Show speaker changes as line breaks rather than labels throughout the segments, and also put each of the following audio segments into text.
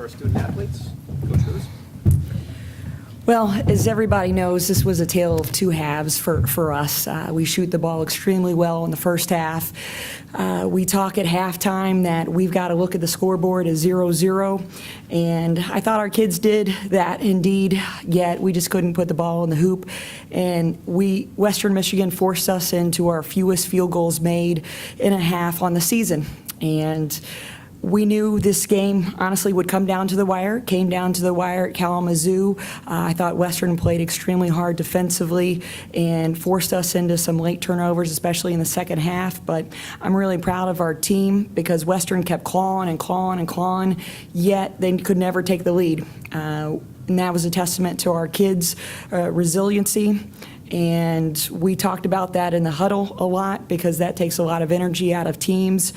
For our student athletes, Coach Roos.
Well, as everybody knows, this was a tale of two halves for us. We shoot the ball extremely well in the first half. We talk at halftime that we've got to look at the scoreboard as 0-0, and I thought our kids did that indeed, yet we just couldn't put the ball in the hoop. And Western Michigan forced us into our fewest field goals made in a half on the season. And we knew this game honestly would come down to the wire. It came down to the wire at Kalamazoo. I thought Western played extremely hard defensively and forced us into some late turnovers, especially in the second half. But I'm really proud of our team because Western kept clawing and clawing and clawing, yet they could never take the lead. And that was a testament to our kids' resiliency. And we talked about that in the huddle a lot because that takes a lot of energy out of teams.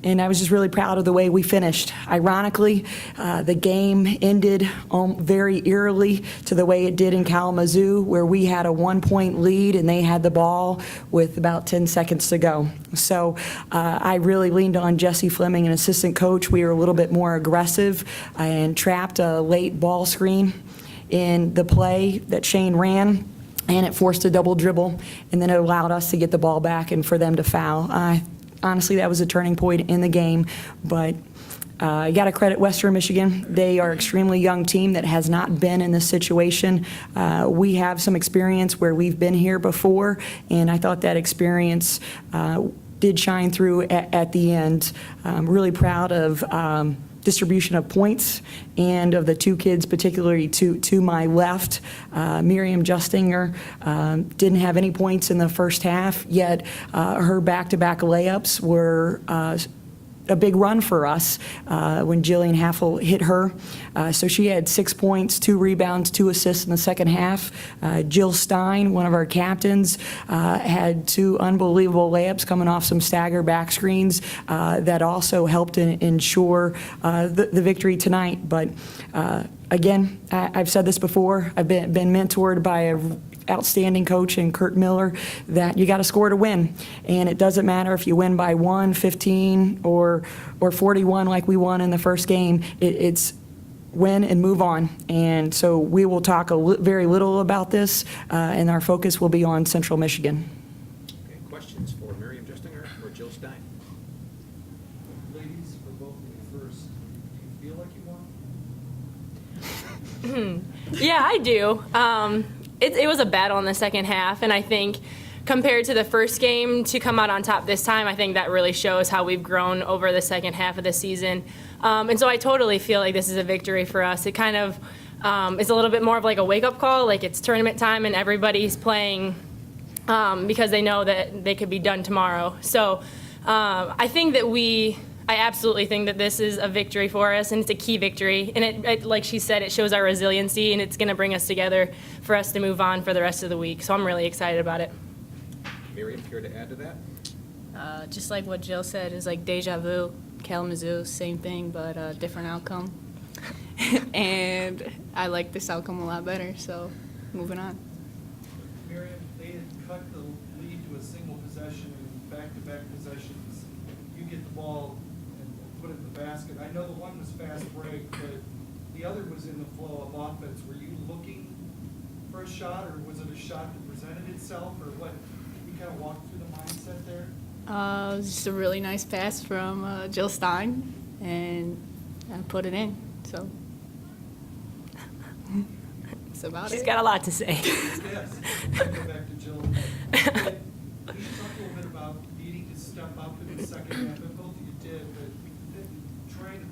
And I was just really proud of the way we finished. Ironically, the game ended very eerily to the way it did in Kalamazoo, where we had a 1-point lead and they had the ball with about 10 seconds to go. So I really leaned on Jesse Fleming, an assistant coach. We were a little bit more aggressive and trapped a late ball screen in the play that Shane ran, and it forced a double dribble, and then it allowed us to get the ball back and for them to foul. Honestly, that was a turning point in the game, but you got to credit Western Michigan. They are an extremely young team that has not been in this situation. We have some experience where we've been here before, and I thought that experience did shine through at the end. I'm really proud of distribution of points and of the two kids, particularly to my left. Miriam Justinger didn't have any points in the first half, yet her back-to-back layups were a big run for us when Jillian Haffel hit her. So she had 6 points, 2 rebounds, 2 assists in the second half. Jill Stein, one of our captains, had 2 unbelievable layups coming off some stagger back screens that also helped ensure the victory tonight. But again, I've said this before, I've been mentored by a outstanding coach in Kurt Miller, that you got to score to win, and it doesn't matter if you win by 1, 15, or 41 like we won in the first game. It's win and move on, and so we will talk very little about this, and our focus will be on Central Michigan.
Okay, questions for Miriam Justinger or Jill Stein?
Ladies, for both of you first, do you feel like you won?
Yeah, I do. It was a battle in the second half, and I think compared to the first game, to come out on top this time, I think that really shows how we've grown over the second half of the season. And so I totally feel like this is a victory for us. It kind of is a little bit more of like a wake-up call, like it's tournament time and everybody's playing because they know that they could be done tomorrow. So I absolutely think that this is a victory for us, and it's a key victory. And it like she said, it shows our resiliency, and it's going to bring us together for us to move on for the rest of the week. So I'm really excited about it.
Miriam, care to add to that?
Just like what Jill said, is like deja vu. Kalamazoo, same thing, but different outcome. And I like this outcome a lot better, so moving on.
Miriam, they had cut the lead to a single possession in back-to-back possessions. You get the ball and put it in the basket. I know the one was fast break, but the other was in the flow of offense. Were you looking for a shot, or was it a shot that presented itself, or what? Can you kind of walk through the mindset there?
It was just a really nice pass from Jill Stein, and I put it in, so that's about
She's
it.
got a lot to say.
Yes. I'll go back to Jill. Can you talk a little bit about needing to step up in the second half? And both of you did, but trying to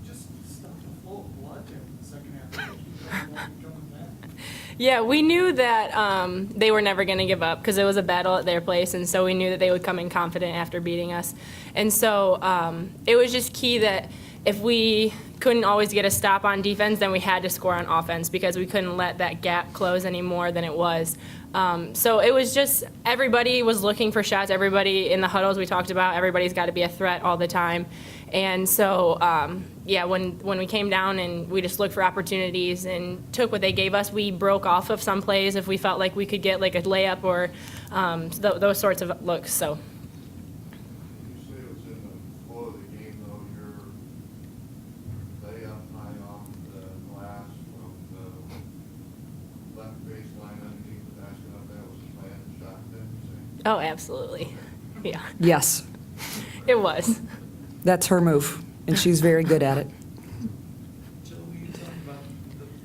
just stop the flow of blood there in the second half. Keep coming back.
Yeah, we knew that they were never going to give up because it was a battle at their place, and so we knew that they would come in confident after beating us. And so it was just key that if we couldn't always get a stop on defense, then we had to score on offense because we couldn't let that gap close any more than it was. So it was just everybody was looking for shots. Everybody in the huddles we talked about, everybody's got to be a threat all the time. And so, yeah, when we came down and we just looked for opportunities and took what they gave us, we broke off of some plays if we felt like we could get like a layup or those sorts of looks. So.
You say it was in the flow of the game, though. Your
Oh, absolutely. Yeah,
Yes,
it was.
that's her move, and she's very good at it.
Jill, will you talk about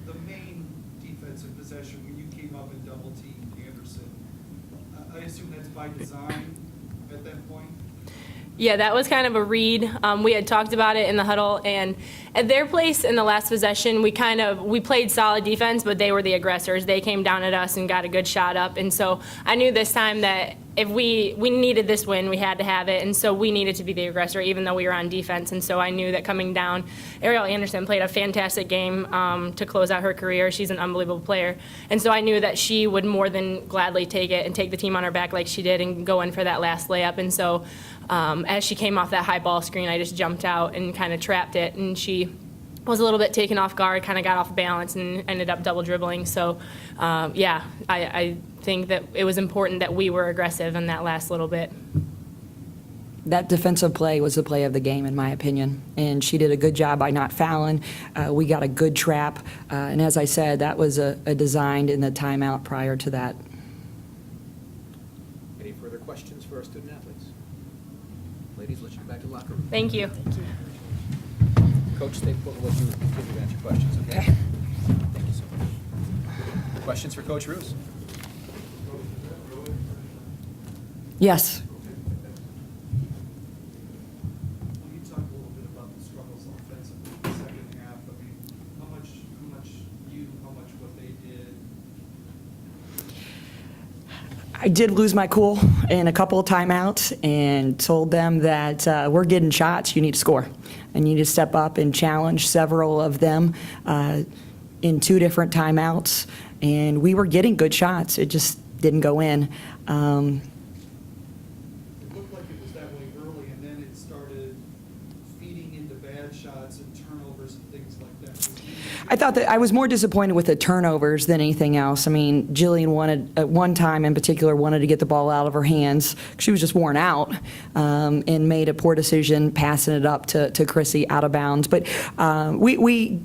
the main defensive possession when you came up and double teamed Anderson? I assume that's by design at that point?
Yeah, that was kind of a read. We had talked about it in the huddle, and at their place in the last possession, we played solid defense, but they were the aggressors. They came down at us and got a good shot up, and so I knew this time that if we needed this win, we had to have it, and so we needed to be the aggressor, even though we were on defense. And so I knew that coming down, Ariel Anderson played a fantastic game to close out her career. She's an unbelievable player, and so I knew that she would more than gladly take it and take the team on her back like she did and go in for that last layup. And so as she came off that high ball screen, I just jumped out and kind of trapped it, and she was a little bit taken off guard, kind of got off balance and ended up double dribbling. So I think that it was important that we were aggressive in that last little bit.
That defensive play was the play of the game, in my opinion, and she did a good job by not fouling. We got a good trap, and as I said, that was a designed in the timeout prior to that.
Any further questions for our student athletes? Ladies, let's get back to the locker room.
Thank you.
Coach, stay put. We'll let you continue to answer questions, okay?
Okay.
Thank you so much. Questions for Coach Roos?
Will
Yes.
you talk a little bit about the struggles offensively in the second half? I mean, how much you, how much what they did?
I did lose my cool in a couple of timeouts and told them that we're getting shots, you need to score. I need to step up and challenge several of them in 2 different timeouts, and we were getting good shots. It just didn't go in.
It looked like it was that way early, and then it started feeding into bad shots and turnovers and things like that.
I thought that I was more disappointed with the turnovers than anything else. I mean, Jillian wanted, at one time in particular, wanted to get the ball out of her hands. She was just worn out and made a poor decision passing it up to Chrissy out of bounds. But we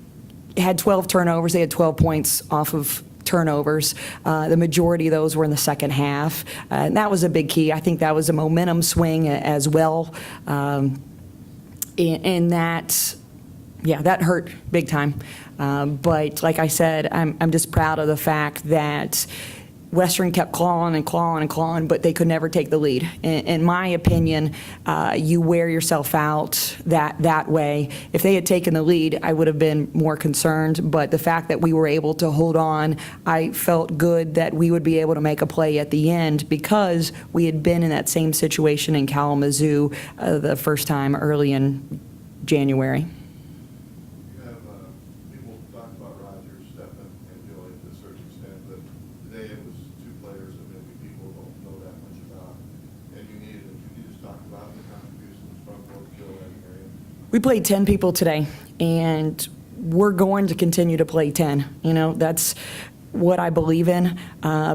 had 12 turnovers. They had 12 points off of turnovers. The majority of those were in the second half. And that was a big key. I think that was a momentum swing as well. And that, yeah, that hurt big time. But like I said, I'm just proud of the fact that Western kept clawing and clawing and clawing, but they could never take the lead. In my opinion, you wear yourself out that way. If they had taken the lead, I would have been more concerned. But the fact that we were able to hold on, I felt good that we would be able to make a play at the end because we had been in that same situation in Kalamazoo the first time early in January.
You have people talk about Rogers, Stephen, and Joey to a certain extent, but today it was 2 players that maybe people don't know that much about, and you needed them. Could you just talk about the contributions from both Joe and Miriam?
We played 10 people today, and we're going to continue to play 10. You know, that's what I believe in,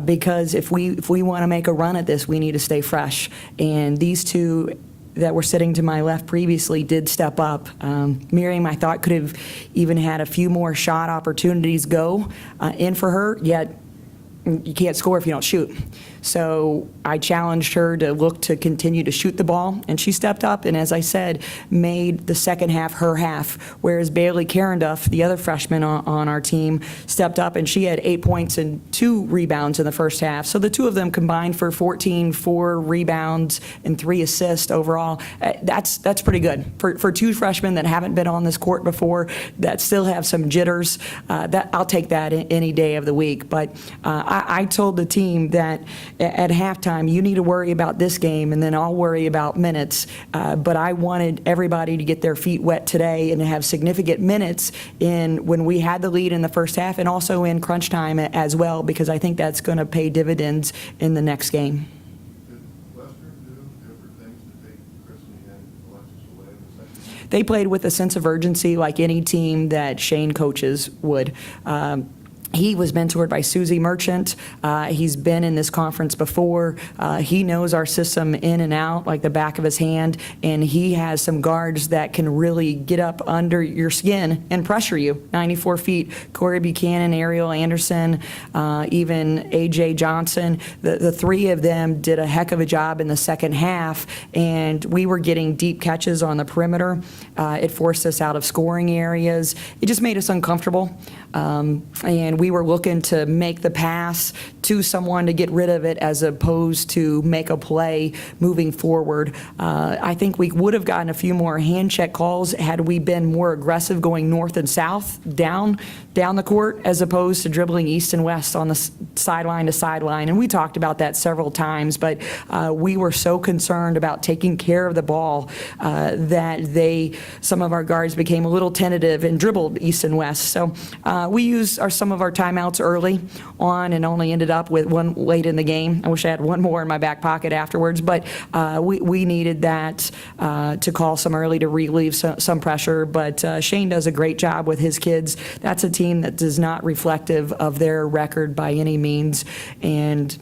because if we want to make a run at this, we need to stay fresh. And these 2 that were sitting to my left previously did step up. Miriam, I thought, could have even had a few more shot opportunities go in for her, yet you can't score if you don't shoot. So I challenged her to look to continue to shoot the ball, and she stepped up and, as I said, made the second half her half, whereas Bailey Carenduff, the other freshman on our team, stepped up, and she had 8 points and 2 rebounds in the first half. So the 2 of them combined for 14, 4 rebounds, and 3 assists overall. That's pretty good. For 2 freshmen that haven't been on this court before, that still have some jitters, I'll take that any day of the week. But I told the team that at halftime, you need to worry about this game, and then I'll worry about minutes. But I wanted everybody to get their feet wet today and to have significant minutes in when we had the lead in the first half and also in crunch time as well, because I think that's going to pay dividends in the next game.
Did Western do different things to take Chrissy and Alexis away in the second half?
They played with a sense of urgency like any team that Shane coaches would. He was mentored by Susie Merchant. He's been in this conference before. He knows our system in and out like the back of his hand, and he has some guards that can really get up under your skin and pressure you. 94 feet, Corey Buchanan, Ariel Anderson, even A.J. Johnson. The three of them did a heck of a job in the second half, and we were getting deep catches on the perimeter. It forced us out of scoring areas. It just made us uncomfortable. And we were looking to make the pass to someone to get rid of it as opposed to make a play moving forward. I think we would have gotten a few more hand check calls had we been more aggressive going north and south down the court as opposed to dribbling east and west on the sideline to sideline. And we talked about that several times, but we were so concerned about taking care of the ball that some of our guards became a little tentative and dribbled east and west. So we used some of our timeouts early on and only ended up with one late in the game. I wish I had one more in my back pocket afterwards, but we needed that to call some early to relieve some pressure. But Shane does a great job with his kids. That's a team that is not reflective of their record by any means. And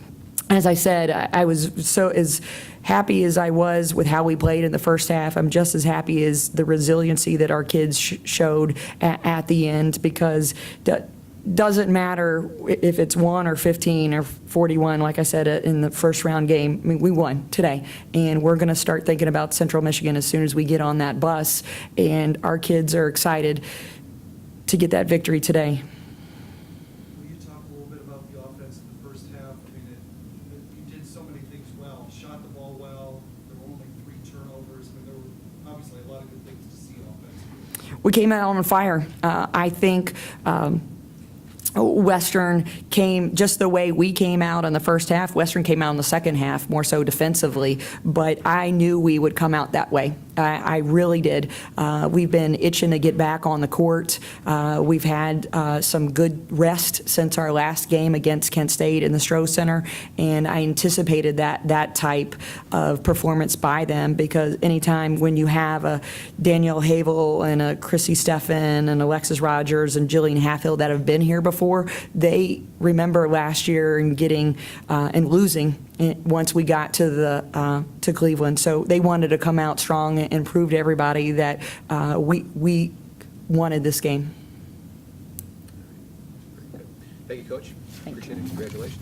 as I said, I was so as happy as I was with how we played in the first half, I'm just as happy as the resiliency that our kids showed at the end, because doesn't matter if it's 1 or 15 or 41, like I said in the first round game. I mean, we won today, and we're going to start thinking about Central Michigan as soon as we get on that bus, and our kids are excited to get that victory today.
Will you talk a little bit about the offense in the first half? I mean, you did so many things well, shot the ball well, there were only 3 turnovers. I mean, there were obviously a lot of good things to see offensively.
We came out on fire. I think Western came just the way we came out in the first half. Western came out in the second half, more so defensively, but I knew we would come out that way. I really did. We've been itching to get back on the court. We've had some good rest since our last game against Kent State in the Stroh Center, and I anticipated that type of performance by them, because anytime when you have a Danielle Havel and a Chrissy Steffen and Alexis Rogers and Jillian Halfhill that have been here before, they remember last year and getting and losing once we got to Cleveland. So they wanted to come out strong and prove to everybody that we wanted this game.
Thank you, Coach. Appreciate it. Congratulations.